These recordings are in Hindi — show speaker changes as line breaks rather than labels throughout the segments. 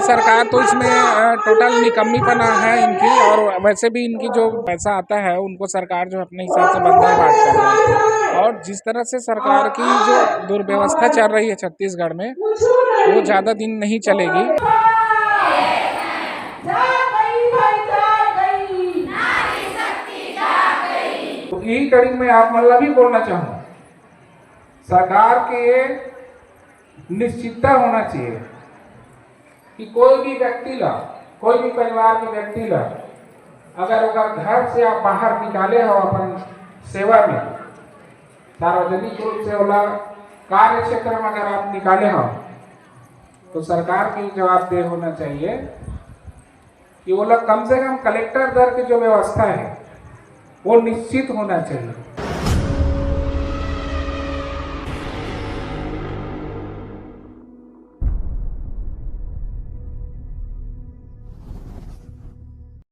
सरकार तो इसमें टोटल निकम्मीपना है इनकी, और वैसे भी इनकी जो पैसा आता है उनको सरकार जो अपने हिसाब से बंदा बांट कर रहा है। और जिस तरह से सरकार की जो दुर्व्यवस्था चल रही है छत्तीसगढ़ में, वो ज़्यादा दिन नहीं चलेगी। तो यही कड़ी में आप मतलब भी बोलना चाहूँ, सरकार के निश्चितता होना चाहिए कि कोई भी व्यक्ति ला, कोई भी परिवार के व्यक्ति ला, अगर घर से आप बाहर निकाले हो अपन सेवा में, सार्वजनिक रूप से होला कार्य क्षेत्र में अगर आप निकाले हो, तो सरकार की जवाबदेह होना चाहिए कि वो लोग कम से कम कलेक्टर दर की जो व्यवस्था है वो निश्चित होना चाहिए।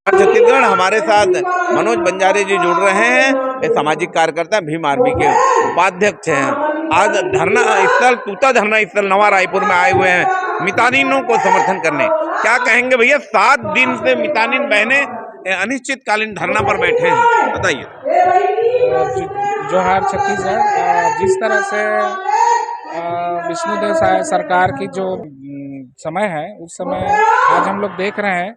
छत्तीसगढ़ हमारे साथ मनोज बंजारे जी जुड़ रहे हैं। ये सामाजिक कार्यकर्ता भीम आर्मी के उपाध्यक्ष हैं। आज धरना स्थल तूता धरना स्थल नवा रायपुर में आए हुए हैं मितानिनों को समर्थन करने। क्या कहेंगे भैया, 7 दिन से मितानिन बहने अनिश्चितकालीन धरना पर बैठे हैं, बताइए।
जोहार छत्तीसगढ़। जिस तरह से विष्णुदेव साय सरकार की जो समय है, उस समय आज हम लोग देख रहे हैं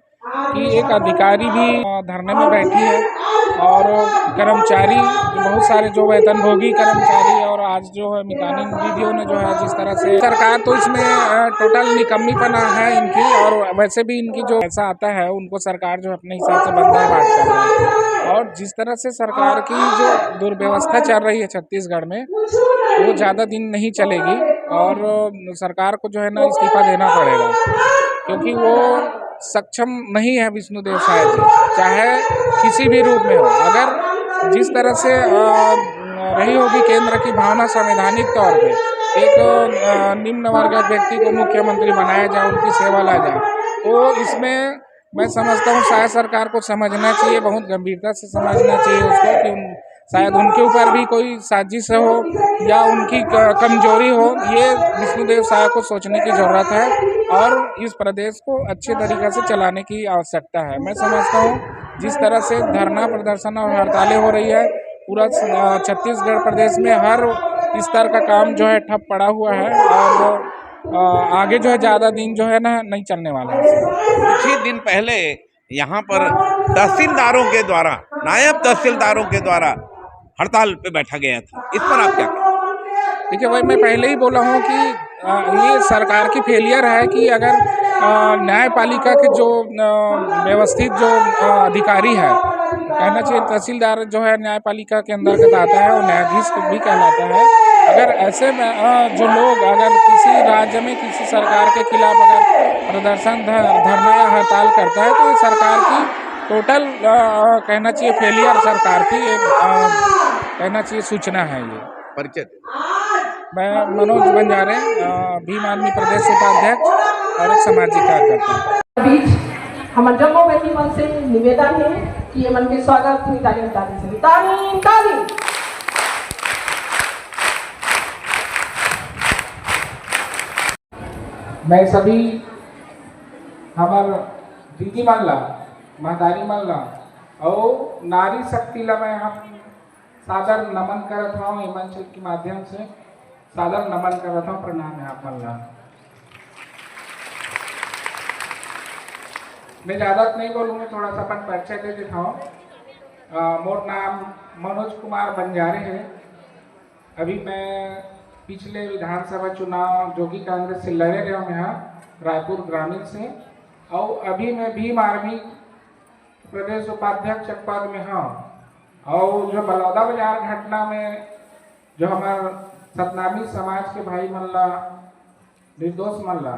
कि एक अधिकारी भी धरने में बैठी है, और कर्मचारी बहुत सारे जो वेतनभोगी कर्मचारी और आज जो है मितानिन दीदियों ने जो है, जिस तरह से सरकार तो इसमें टोटल निकम्मीपना है इनकी, और वैसे भी इनकी जो पैसा आता है उनको सरकार जो अपने हिसाब से बंदा बांट कर रहा है। और जिस तरह से सरकार की जो दुर्व्यवस्था चल रही है छत्तीसगढ़ में, वो ज़्यादा दिन नहीं चलेगी, और सरकार को जो है ना इस्तीफा देना पड़ेगा, क्योंकि वो सक्षम नहीं है विष्णुदेव साय जी, चाहे किसी भी रूप में हो। अगर जिस तरह से रही होगी केंद्र की भावना संवैधानिक तौर पे, एक निम्न वर्ग व्यक्ति को मुख्यमंत्री बनाया जाए, उनकी सेवा ला जाए, तो इसमें मैं समझता हूँ शायद सरकार को समझना चाहिए, बहुत गंभीरता से समझना चाहिए उसको, कि शायद उनके ऊपर भी कोई साजिश हो या उनकी कमजोरी हो। ये विष्णुदेव साय को सोचने की ज़रूरत है, और इस प्रदेश को अच्छे तरीक़े से चलाने की आवश्यकता है। मैं समझता हूँ जिस तरह से धरना प्रदर्शन और हड़तालें हो रही है, पूरा छत्तीसगढ़ प्रदेश में हर स्तर का काम जो है ठप पड़ा हुआ है, और आगे जो है ज़्यादा दिन जो है ना नहीं चलने वाला है।
कुछ ही दिन पहले यहाँ पर तहसीलदारों के द्वारा, नायब तहसीलदारों के द्वारा हड़ताल पे बैठा गया था, इस पर आप क्या कहें?
देखिए भाई, मैं पहले ही बोला हूँ कि ये सरकार की फेलियर है कि अगर न्यायपालिका के जो व्यवस्थित जो अधिकारी है, कहना चाहिए तहसीलदार जो है न्यायपालिका के अंदर आता है, और न्यायाधीश भी कहलाता है। अगर ऐसे में जो लोग अगर किसी राज्य में किसी सरकार के खिलाफ अगर प्रदर्शन धरना या हड़ताल करता है, तो ये सरकार की टोटल कहना चाहिए फेलियर सरकार की एक कहना चाहिए सूचना है। ये
परिचय
मैं मनोज बंजारे, भीम आर्मी प्रदेश उपाध्यक्ष और एक सामाजिक कार्यकर्ता।
बीच हमारे जम्मू बेटी मन से निवेदन है कि ये मन के स्वागत मितानी से ताली।
मैं सभी हमार दीदी मन ला, महतारी मन ला और नारी शक्ति ला मैं हम सादर नमन करत हूँ। ये मंच के माध्यम से सादर नमन करत हूँ, प्रणाम है आप मन ला। मैं ज़्यादा नहीं बोलूँगा, थोड़ा सा अपन परिचय दे देता हूँ। मोर नाम मनोज कुमार बंजारे है। अभी मैं पिछले विधानसभा चुनाव जोगी कांग्रेस से लड़े रहे हूँ यहाँ रायपुर ग्रामीण से, और अभी मैं भीम आर्मी प्रदेश उपाध्यक्ष पद में हूँ। और जो बलौदा बाजार घटना में जो हमारे सतनामी समाज के भाई मन ला, निर्दोष मन ला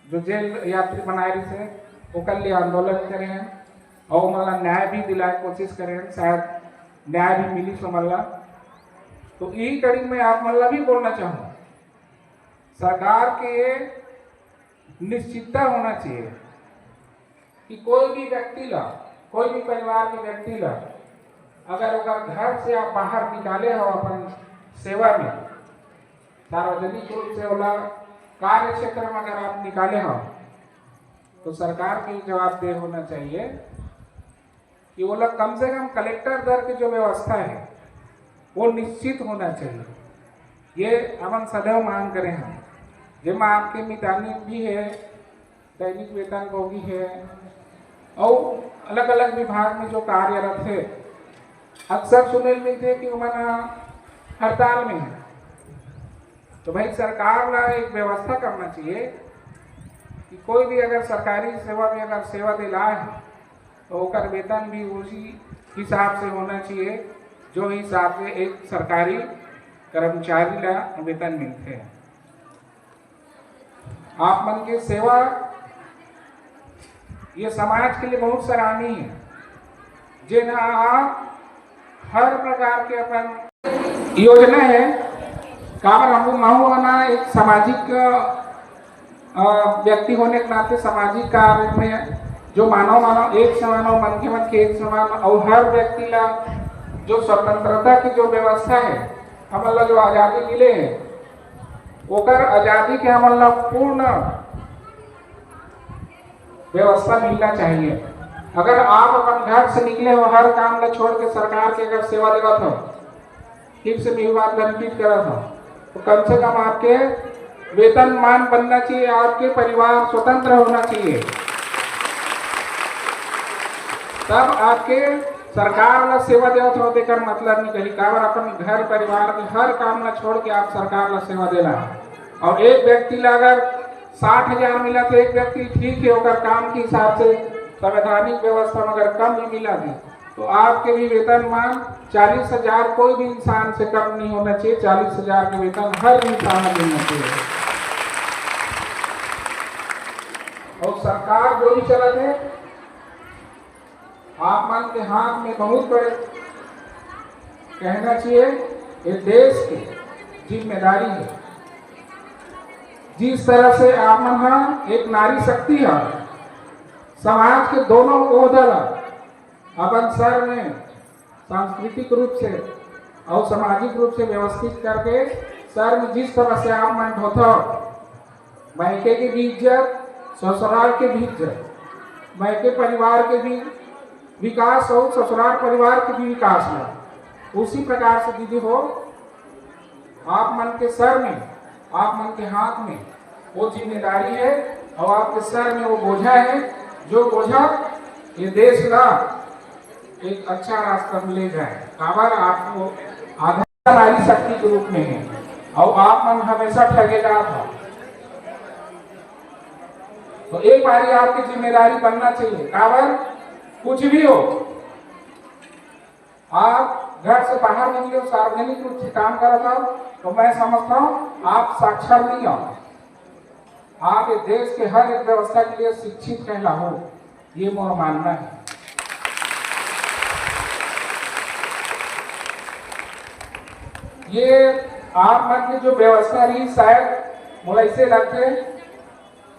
जो जेल यात्री बनाए रही से, ओकर लिए आंदोलन करे हैं, और मतलब न्याय भी दिलाए कोशिश करे हैं, शायद न्याय भी मिली सो मल्ला। तो यही कड़ी में आप मल्ला भी बोलना चाहूँ, सरकार के निश्चितता होना चाहिए कि कोई भी व्यक्ति ला, कोई भी परिवार के व्यक्ति ला, अगर घर से आप बाहर निकाले हो अपन सेवा में, सार्वजनिक रूप से होला कार्य क्षेत्र में अगर आप निकाले हो, तो सरकार की जवाबदेह होना चाहिए कि वो लोग कम से कम कलेक्टर दर की जो व्यवस्था है वो निश्चित होना चाहिए। ये अपन सदैव मांग करें हम, जिसमें आपके मितानी भी है, दैनिक वेतन भोगी है और अलग अलग विभाग में जो कार्यरत है, अक्सर सुने मिलते कि उन्होंने हड़ताल में है। तो भाई सरकार का एक व्यवस्था करना चाहिए कि कोई भी अगर सरकारी सेवा में अगर सेवा दिला है तो उसका वेतन भी उसी हिसाब से होना चाहिए जो हिसाब से एक सरकारी कर्मचारी का वेतन मिलते हैं। आप मन की सेवा ये समाज के लिए बहुत सराहनीय है, जिन्हें आप हर प्रकार के अपन योजना है काबर हमको माहौना एक सामाजिक व्यक्ति होने के नाते सामाजिक कार्य में जो मानव एक समान और मन के एक समान और हर व्यक्ति ला जो स्वतंत्रता की जो व्यवस्था है हमला जो आज़ादी मिले है ओकर आज़ादी के हमला पूर्ण व्यवस्था मिलना चाहिए। अगर आप अपन घर से निकले हो हर काम ला छोड़ के सरकार के अगर सेवा देवत हो, ठीक से भी बात बेनिफिट करत हो, तो कम से कम आपके वेतन मान बनना चाहिए, आपके परिवार स्वतंत्र होना चाहिए, तब आपके सरकार ला सेवा देवत हो देकर मतलब नहीं कही काबर अपन घर परिवार के हर काम ला छोड़ के आप सरकार ला सेवा देला। और एक व्यक्ति ला अगर 60,000 मिला तो एक व्यक्ति ठीक है होकर काम के हिसाब से संवैधानिक व्यवस्था में अगर कम भी मिला है तो आपके भी वेतन मान 40,000 कोई भी इंसान से कम नहीं होना चाहिए। 40,000 के वेतन हर इंसान को मिलना चाहिए। और सरकार जो भी चलत है आप मन के हाथ में बहुत बड़े कहना चाहिए ये देश की जिम्मेदारी है। जिस तरह से आप मन एक नारी शक्ति है समाज के दोनों ओहदा अपन सर में सांस्कृतिक रूप से और सामाजिक रूप से व्यवस्थित करके सर में जिस तरह से आप मन होता मायके की भी इज्जत ससुराल के भी इज्जत, मायके परिवार के भी विकास हो ससुराल परिवार के भी विकास हो, उसी प्रकार से दीदी हो आप मन के सर में आप मन के हाथ में वो जिम्मेदारी है और आपके सर में वो बोझा है जो बोझा ये देश का एक अच्छा रास्ता में ले जाए। काबर आपको आधार नारी शक्ति के रूप में है और आप मन हमेशा ठगेगा था। तो एक बारी आपकी जिम्मेदारी बनना चाहिए। काबर कुछ भी हो आप घर से बाहर निकले हो सार्वजनिक रूप से काम कर रहा हो तो मैं समझता हूँ आप साक्षर नहीं हो, आप इस देश के हर एक व्यवस्था के लिए शिक्षित कहला हो, ये मोर मानना है। ये आप मन की जो व्यवस्था रही शायद मुझे ऐसे लगते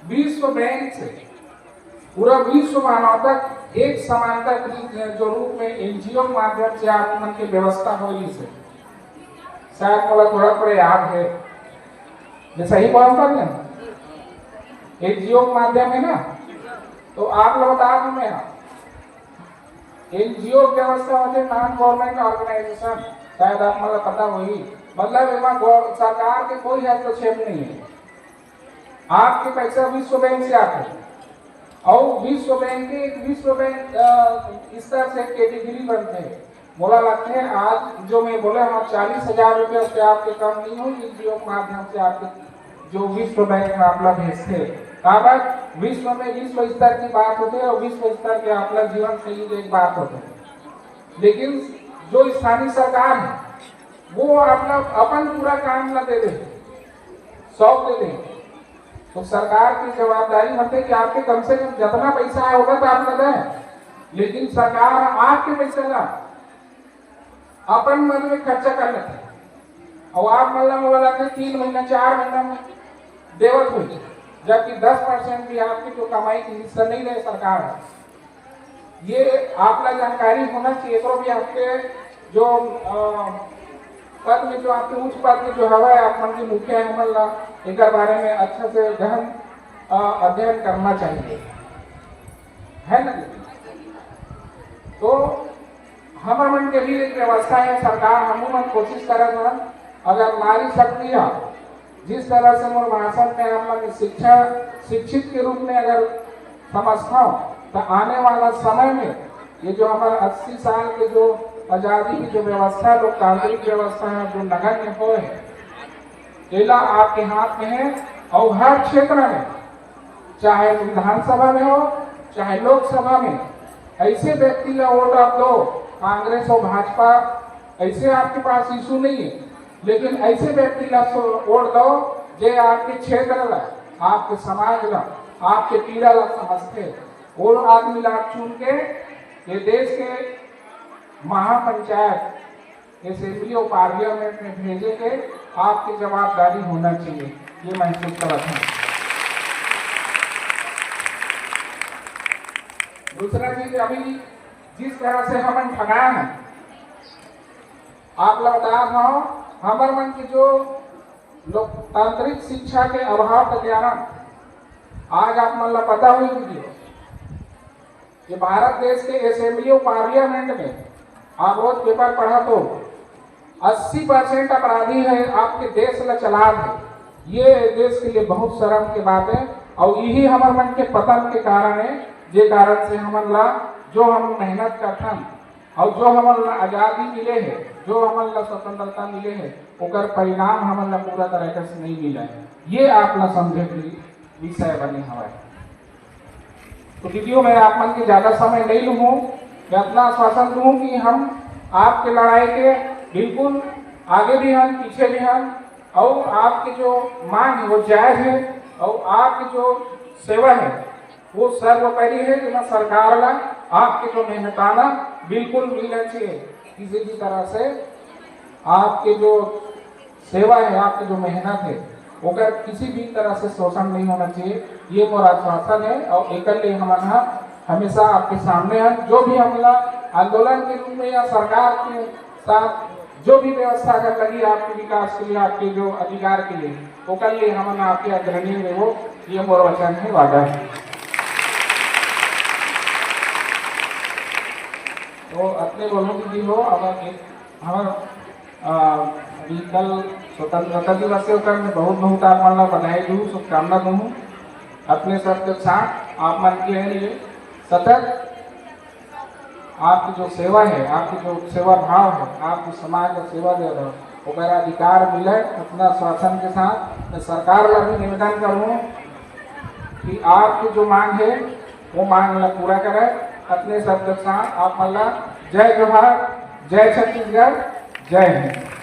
विश्व बैंक से पूरा विश्व मानव तक एक समानता की जो रूप में एनजीओ माध्यम से आप मन की व्यवस्था हो से शायद मुझे थोड़ा थोड़ा याद है, मैं सही बोलता नहीं एनजीओ माध्यम है ना, तो आप लोग बता दूं मैं एनजीओ व्यवस्था होते नॉन गवर्नमेंट ऑर्गेनाइजेशन, शायद आप मुझे पता वही मतलब सरकार के कोई हस्तक्षेप नहीं है। आपके पैसा विश्व बैंक से आते हैं और विश्व बैंक स्तर से कैटेगरी बनते हैं। बोला लगते हैं आज जो मैं बोला हम 40,000 रुपये से आपके कम नहीं हो एनजीओ के माध्यम से आपके जो विश्व बैंक में आपला भेजते काबर विश्व में विश्व स्तर की बात होती है और विश्व स्तर के आपला जीवन शैली की एक बात होती है। लेकिन जो स्थानीय सरकार है वो अपना अपन पूरा काम न दे दे सौंप दे दे तो सरकार की जवाबदारी होती है कि आपके कम से कम जितना पैसा आया होगा तो आप न दें, लेकिन सरकार आपके पैसे ना अपन मन में खर्चा कर लेते और आप मतलब बोला कि 3 महीना 4 महीना में देवत हुई, जबकि 10% भी आपकी जो कमाई की हिस्सा नहीं रहे सरकार। ये आपला जानकारी होना चाहिए। तो भी आपके जो पद में जो आपके उच्च पद में जो हवा है आप मन की मुखिया है एक बारे में अच्छा से गहन अध्ययन करना चाहिए। है ना। तो हमर मन के भी एक व्यवस्था है, सरकार हमू मन कोशिश करत हन। अगर नारी शक्ति जिस तरह से मोर भाषण में हम लोग शिक्षित के रूप में अगर समझता हूँ, तो आने वाला समय में ये जो हमारा 80 साल के जो आज़ादी की जो व्यवस्था, लोकतांत्रिक व्यवस्था है, जो नगण्य हो है, केला आपके हाथ में है। और हर क्षेत्र में, चाहे विधानसभा में हो चाहे लोकसभा में, ऐसे व्यक्ति का वोट आप दो। कांग्रेस और भाजपा ऐसे आपके पास इशू नहीं है, लेकिन ऐसे व्यक्ति का वोट दो जो आपके क्षेत्र ला, आपके समाज ला, आपके पीड़ा ला समझते। वो आदमी ला चुन के ये देश के महापंचायत असेंबली और पार्लियामेंट में भेजे के आपकी जवाबदारी होना चाहिए, ये महसूस करता हूँ। दूसरा चीज, अभी जिस तरह से हम ठगा है, आप लोग बता रहा हो, हमारे मन की जो लोकतांत्रिक शिक्षा के अभाव का कारण आज आप मन पता हुई दीजिए कि भारत देश के असेंबली और पार्लियामेंट में आप रोज पेपर पढ़ा तो 80% अपराधी है आपके देश ला चला है। ये देश के लिए बहुत शर्म की बात है, और यही हमारे मन के पतन के कारण है, जे कारण से हमन ला जो हम मेहनत करथन और जो हमन ला आज़ादी मिले है, जो हमन ला स्वतंत्रता मिले है, ओकर परिणाम हमन ला पूरा तरह से नहीं मिला है। ये आप ला समझे के विषय बने हवा। तो वीडियो में आप मन के ज़्यादा समय नहीं लूँ, मैं अपना आश्वासन दूँ कि हम आपके लड़ाई के बिल्कुल आगे भी हैं, पीछे भी हैं, और आपकी जो मांग है वो जायज़ है, और आपकी जो सेवा है वो सर्वोपरि है। जो सरकार ला आपके जो मेहनताना बिल्कुल मिलना चाहिए, किसी भी तरह से आपके जो सेवा है, आपकी जो मेहनत है, अगर किसी भी तरह से शोषण नहीं होना चाहिए, ये मोर आश्वासन है। और एक हमारा हमेशा आपके सामने है, जो भी हमला आंदोलन के रूप में या सरकार के साथ जो भी व्यवस्था कर लगी आपके विकास के लिए, आपके जो अधिकार के लिए, वो कल लिए हम आपके अग्रणी में वो ये मोर वचन है, वादा है। तो अपने बोलो की हो, अगर अभी कल स्वतंत्रता दिवस के मैं बहुत बहुत आप मन ला बधाई दूँ, शुभकामना दूँ। अपने सबके साथ आप मन के लिए सतत आपकी जो सेवा है, आपकी जो सेवा भाव है, आपकी समाज का सेवा दे रहे हो, वगैरह अधिकार मिले। अपना शासन के साथ मैं सरकार ला भी निवेदन करूँ कि आपकी जो मांग है वो मांग ला पूरा करें। अपने सबके साथ आप मन ला जय जोहार, जय छत्तीसगढ़, जय हिंद।